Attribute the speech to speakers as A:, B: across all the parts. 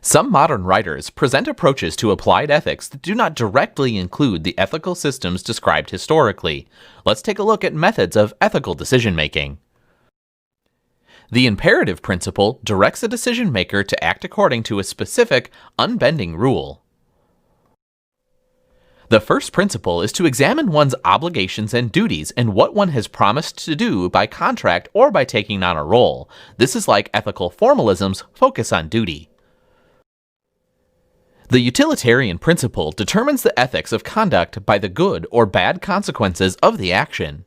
A: Some modern writers present approaches to applied ethics that do not directly include the ethical systems described historically. Let's take a look at methods of ethical decision-making. The imperative principle directs a decision-maker to act according to a specific, unbending rule. The first principle is to examine one's obligations and duties and what one has promised to do by contract or by taking on a role. This is like ethical formalism's focus on duty. The utilitarian principle determines the ethics of conduct by the good or bad consequences of the action.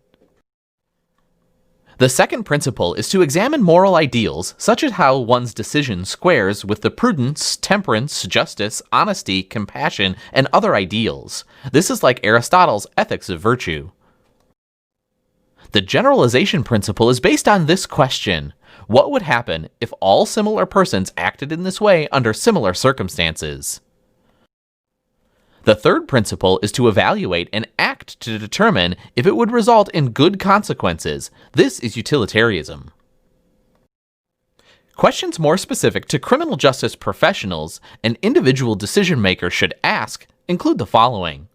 A: The second principle is to examine moral ideals, such as how one's decision squares with the prudence, temperance, justice, honesty, compassion, and other ideals. This is like Aristotle's ethics of virtue. The generalization principle is based on this question: what would happen if all similar persons acted in this way under similar circumstances? The third principle is to evaluate and act to determine if it would result in good consequences. This is utilitarianism. Questions more specific to criminal justice professionals an individual decision-maker should ask include the following.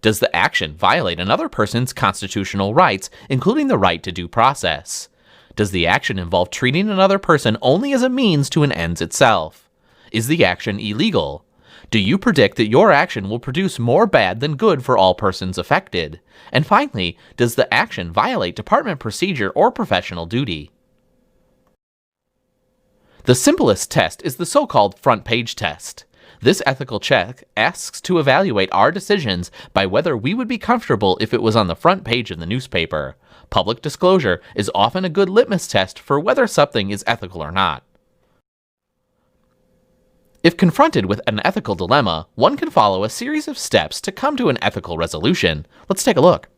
A: Does the action violate another person's constitutional rights, including the right to due process? Does the action involve treating another person only as a means to an end itself? Is the action illegal? Do you predict that your action will produce more bad than good for all persons affected? And finally, does the action violate department procedure or professional duty? The simplest test is the so-called front page test. This ethical check asks to evaluate our decisions by whether we would be comfortable if it was on the front page of the newspaper. Public disclosure is often a good litmus test for whether something is ethical or not. If confronted with an ethical dilemma, one can follow a series of steps to come to an ethical resolution. Let's take a look.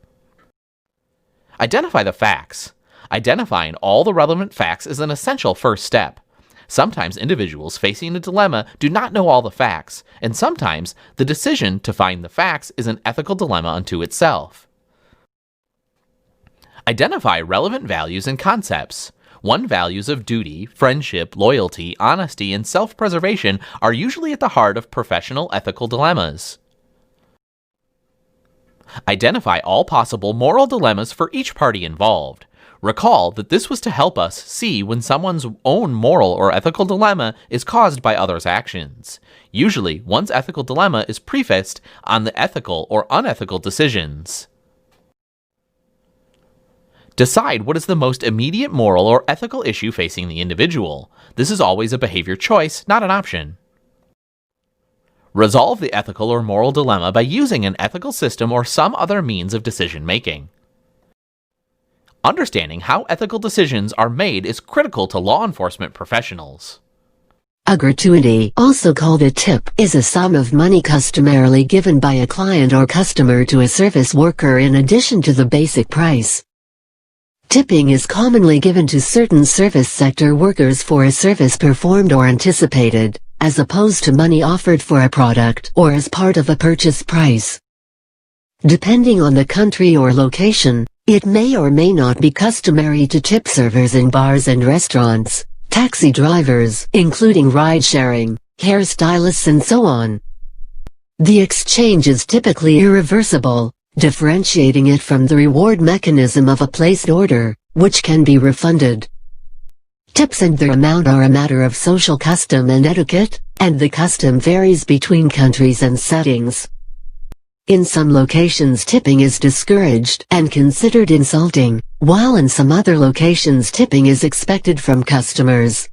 A: Identify the facts. Identifying all the relevant facts is an essential first step. Sometimes individuals facing a dilemma do not know all the facts, and sometimes the decision to find the facts is an ethical dilemma unto itself. Identify relevant values and concepts. Values of duty, friendship, loyalty, honesty, and self-preservation are usually at the heart of professional ethical dilemmas. Identify all possible moral dilemmas for each party involved. Recall that this was to help us see when someone's own moral or ethical dilemma is caused by others' actions. Usually, one's ethical dilemma is prefaced on the ethical or unethical decisions. Decide what is the most immediate moral or ethical issue facing the individual. This is always a behavior choice, not an option. Resolve the ethical or moral dilemma by using an ethical system or some other means of decision-making. Understanding how ethical decisions are made is critical to law enforcement professionals.
B: A gratuity, also called a tip, is a sum of money customarily given by a client or customer to a service worker in addition to the basic price. Tipping is commonly given to certain service sector workers for a service performed or anticipated, as opposed to money offered for a product or as part of a purchase price. Depending on the country or location, it may or may not be customary to tip servers in bars and restaurants, taxi drivers, including ride-sharing, hairstylists and so on. The exchange is typically irreversible, differentiating it from the reward mechanism of a placed order, which can be refunded. Tips and their amount are a matter of social custom and etiquette, and the custom varies between countries and settings. In some locations tipping is discouraged and considered insulting, while in some other locations tipping is expected from customers.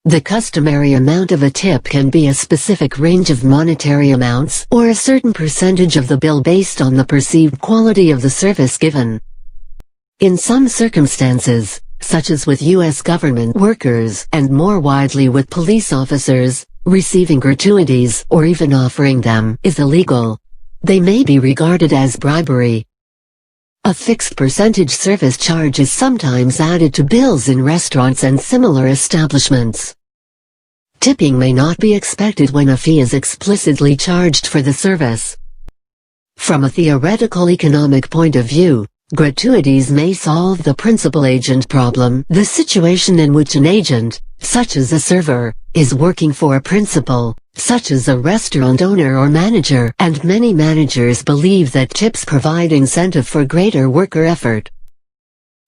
B: The customary amount of a tip can be a specific range of monetary amounts or a certain percentage of the bill based on the perceived quality of the service given. In some circumstances, such as with U.S. government workers and more widely with police officers, receiving gratuities or even offering them is illegal. They may be regarded as bribery. A fixed percentage service charge is sometimes added to bills in restaurants and similar establishments. Tipping may not be expected when a fee is explicitly charged for the service. From a theoretical economic point of view, gratuities may solve the principal-agent problem, the situation in which an agent, such as a server, is working for a principal, such as a restaurant owner or manager, and many managers believe that tips provide incentive for greater worker effort.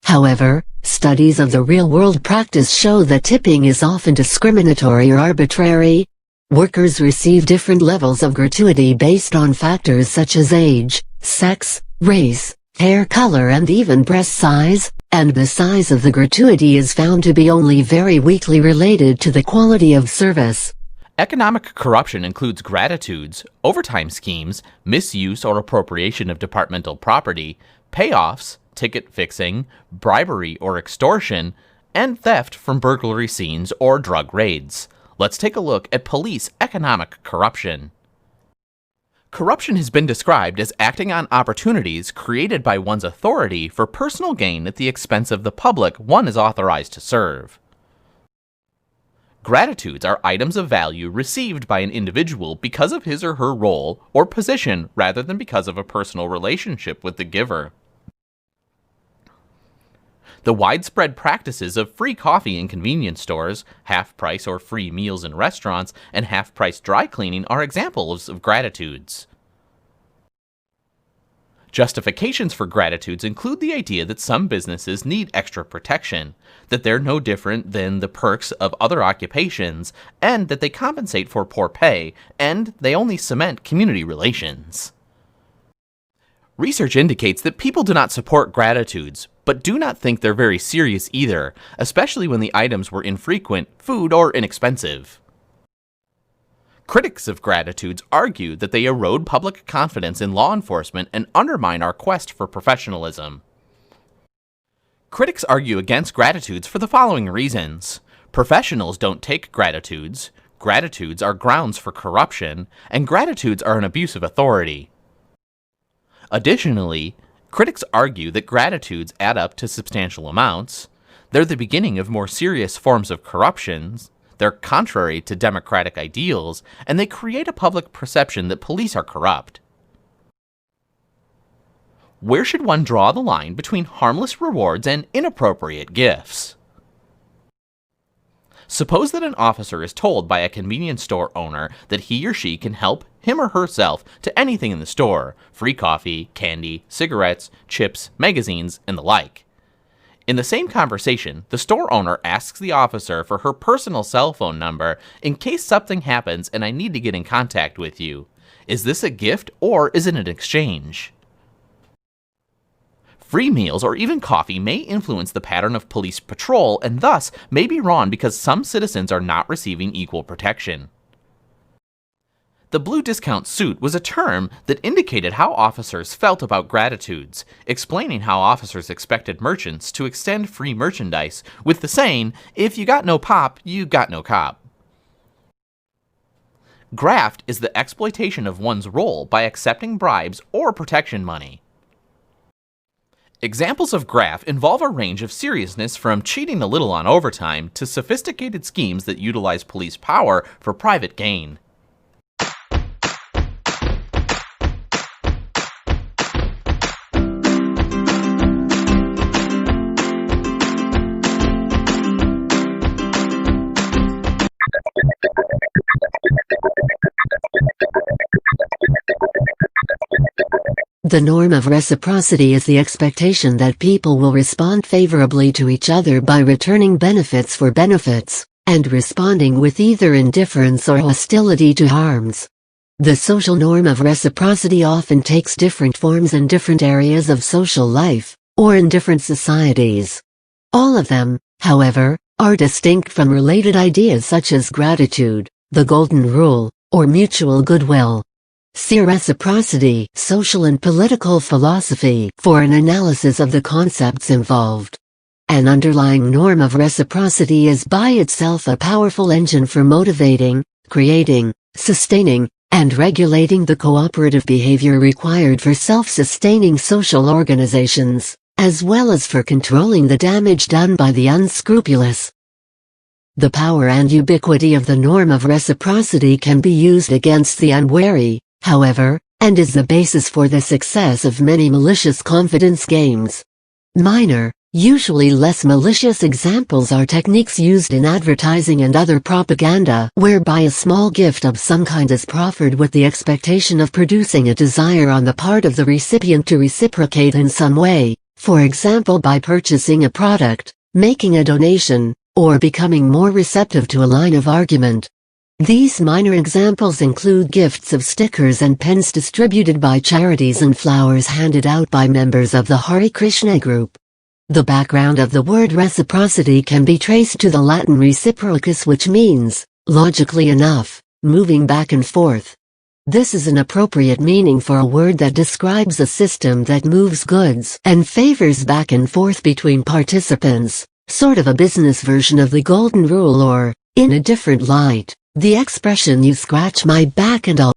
B: However, studies of the real-world practice show that tipping is often discriminatory or arbitrary. Workers receive different levels of gratuity based on factors such as age, sex, race, hair color and even breast size, and the size of the gratuity is found to be only very weakly related to the quality of service.
A: Economic corruption includes gratitudes, overtime schemes, misuse or appropriation of departmental property, payoffs, ticket fixing, bribery or extortion, and theft from burglary scenes or drug raids. Let's take a look at police economic corruption. Corruption has been described as acting on opportunities created by one's authority for personal gain at the expense of the public one is authorized to serve. Gratitudes are items of value received by an individual because of his or her role or position rather than because of a personal relationship with the giver. The widespread practices of free coffee in convenience stores, half-price or free meals in restaurants, and half-price dry cleaning are examples of gratitudes. Justifications for gratitudes include the idea that some businesses need extra protection, that they're no different than the perks of other occupations, and that they compensate for poor pay, and they only cement community relations. Research indicates that people do not support gratitudes, but do not think they're very serious either, especially when the items were infrequent, food, or inexpensive. Critics of gratitudes argue that they erode public confidence in law enforcement and undermine our quest for professionalism. Critics argue against gratitudes for the following reasons. Professionals don't take gratitudes, gratitudes are grounds for corruption, and gratitudes are an abuse of authority. Additionally, critics argue that gratitudes add up to substantial amounts, they're the beginning of more serious forms of corruption, they're contrary to democratic ideals, and they create a public perception that police are corrupt. Where should one draw the line between harmless rewards and inappropriate gifts? Suppose that an officer is told by a convenience store owner that he or she can help him or herself to anything in the store, free coffee, candy, cigarettes, chips, magazines, and the like. In the same conversation, the store owner asks the officer for her personal cell phone number in case something happens and I need to get in contact with you. Is this a gift or is it an exchange? Free meals or even coffee may influence the pattern of police patrol and thus may be wrong because some citizens are not receiving equal protection. The blue discount suit was a term that indicated how officers felt about gratitudes, explaining how officers expected merchants to extend free merchandise with the saying, "If you got no pop, you got no cop." Graft is the exploitation of one's role by accepting bribes or protection money. Examples of graft involve a range of seriousness from cheating a little on overtime to sophisticated schemes that utilize police power for private gain.
B: The norm of reciprocity is the expectation that people will respond favorably to each other by returning benefits for benefits, and responding with either indifference or hostility to harms. The social norm of reciprocity often takes different forms in different areas of social life, or in different societies. All of them, however, are distinct from related ideas such as gratitude, the golden rule, or mutual goodwill. See Reciprocity, Social and Political Philosophy for an analysis of the concepts involved. An underlying norm of reciprocity is by itself a powerful engine for motivating, creating, sustaining, and regulating the cooperative behavior required for self-sustaining social organizations, as well as for controlling the damage done by the unscrupulous. The power and ubiquity of the norm of reciprocity can be used against the unwary, however, and is the basis for the success of many malicious confidence games. Minor, Usually less malicious examples are techniques used in advertising and other propaganda, whereby a small gift of some kind is proffered with the expectation of producing a desire on the part of the recipient to reciprocate in some way, for example by purchasing a product, making a donation, or becoming more receptive to a line of argument. These minor examples include gifts of stickers and pens distributed by charities and flowers handed out by members of the Hare Krishna group. The background of the word reciprocity can be traced to the Latin reciprocus, which means, logically enough, moving back and forth. This is an appropriate meaning for a word that describes a system that moves goods and favors back and forth between participants, sort of a business version of the golden rule, or, in a different light, the expression "you scratch my back and I'll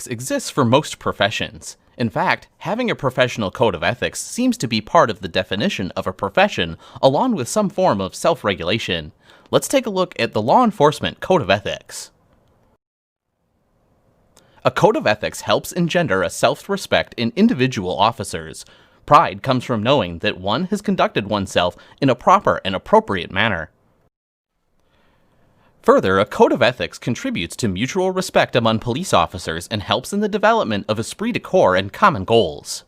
A: ethics exists for most professions. In fact, having a professional code of ethics seems to be part of the definition of a profession, along with some form of self-regulation. Let's take a look at the law enforcement code of ethics. A code of ethics helps engender a self-respect in individual officers. Pride comes from knowing that one has conducted oneself in a proper and appropriate manner. Further, a code of ethics contributes to mutual respect among police officers and helps in the development of esprit de corps and common goals.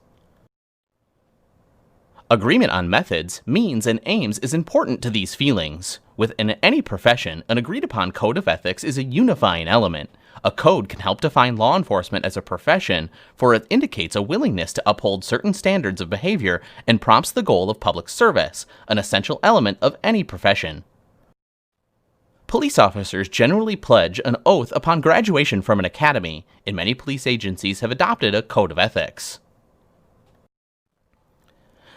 A: Agreement on methods, means, and aims is important to these feelings. Within any profession, an agreed-upon code of ethics is a unifying element. A code can help define law enforcement as a profession, for it indicates a willingness to uphold certain standards of behavior and prompts the goal of public service, an essential element of any profession. Police officers generally pledge an oath upon graduation from an academy, and many police agencies have adopted a code of ethics.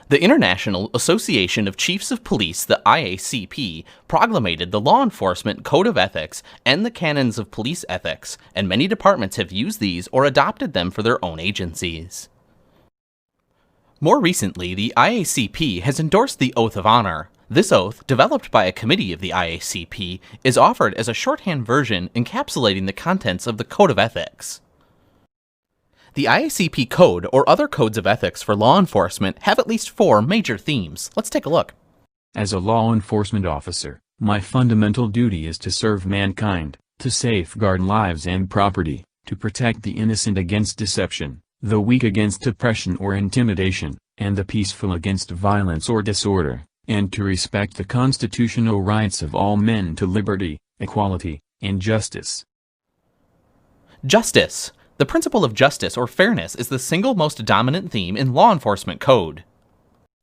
A: The International Association of Chiefs of Police, the IACP, proclamated the Law Enforcement Code of Ethics and the Canons of Police Ethics, and many departments have used these or adopted them for their own agencies. More recently, the IACP has endorsed the Oath of Honor. This oath, developed by a committee of the IACP, is offered as a shorthand version encapsulating the contents of the Code of Ethics. The IACP Code, or other codes of ethics for law enforcement, have at least 4 major themes. Let's take a look.
C: As a law enforcement officer, my fundamental duty is to serve mankind, to safeguard lives and property, to protect the innocent against deception, the weak against oppression or intimidation, and the peaceful against violence or disorder, and to respect the constitutional rights of all men to liberty, equality, and justice.
A: Justice. The principle of justice or fairness is the single most dominant theme in law enforcement code.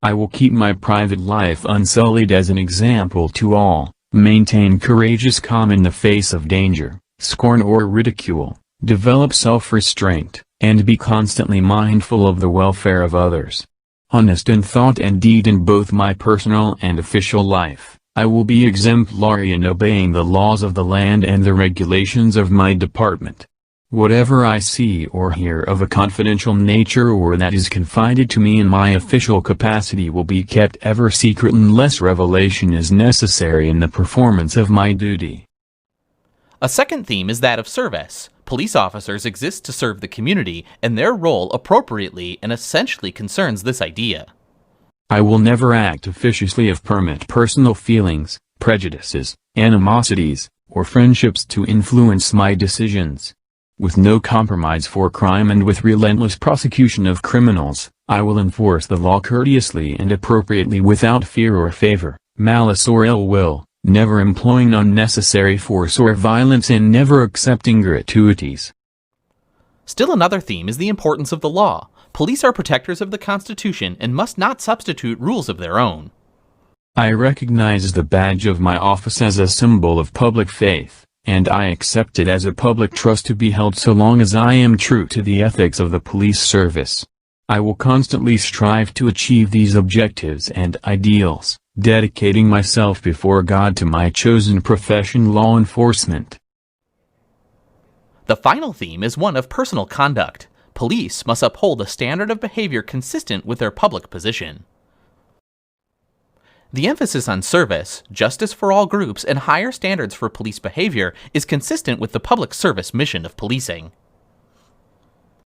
C: I will keep my private life unsullied as an example to all, maintain courageous calm in the face of danger, scorn or ridicule, develop self-restraint, and be constantly mindful of the welfare of others. Honest in thought and deed in both my personal and official life, I will be exemplary in obeying the laws of the land and the regulations of my department. Whatever I see or hear of a confidential nature or that is confided to me in my official capacity will be kept ever secret unless revelation is necessary in the performance of my duty.
A: A second theme is that of service. Police officers exist to serve the community, and their role appropriately and essentially concerns this idea.
C: I will never act officiously if permit personal feelings, prejudices, animosities, or friendships to influence my decisions. With no compromise for crime and with relentless prosecution of criminals, I will enforce the law courteously and appropriately without fear or favor, malice or ill will, never employing unnecessary force or violence and never accepting gratuities.
A: Still another theme is the importance of the law. Police are protectors of the Constitution and must not substitute rules of their own.
C: I recognize the badge of my office as a symbol of public faith, and I accept it as a public trust to be held so long as I am true to the ethics of the police service. I will constantly strive to achieve these objectives and ideals, dedicating myself before God to my chosen profession, law enforcement.
A: The final theme is one of personal conduct. Police must uphold a standard of behavior consistent with their public position. The emphasis on service, justice for all groups, and higher standards for police behavior is consistent with the public service mission of policing.